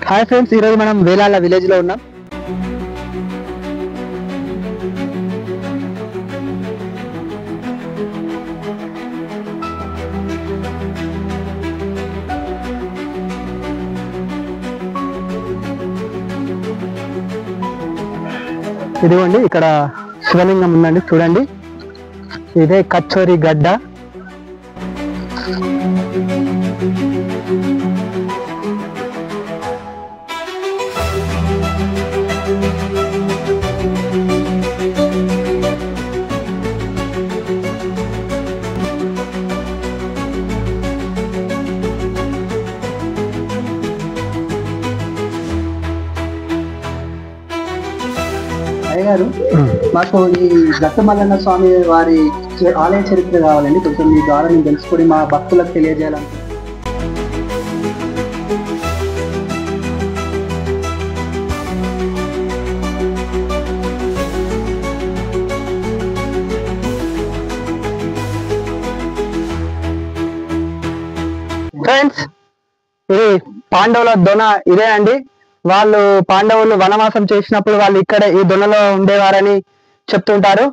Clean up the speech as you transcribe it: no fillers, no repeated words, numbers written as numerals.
Hi friends, ఈరోజు మనం Velala village లో ఉన్నాం. ఇదిగోండి, ఇక్కడ శివలింగం ఉందండి, చూడండి. ఇదే కచ్చోరి గడ్డ. అయ్యగారు, మాకు ఈ దత్తమల్లన్న స్వామి వారి ఆలయ చరిత్ర కావాలండి. కొంచెం మీ ద్వారా మేము తెలుసుకొని మా భక్తులకు తెలియజేయాలంటే. ఫ్రెండ్స్, ఇది పాండవుల దొన ఇదే అండి. వాళ్ళు పాండవులు వనవాసం చేసినప్పుడు వాళ్ళు ఇక్కడే ఈ దొనలో ఉండేవారని చెప్తుంటారు.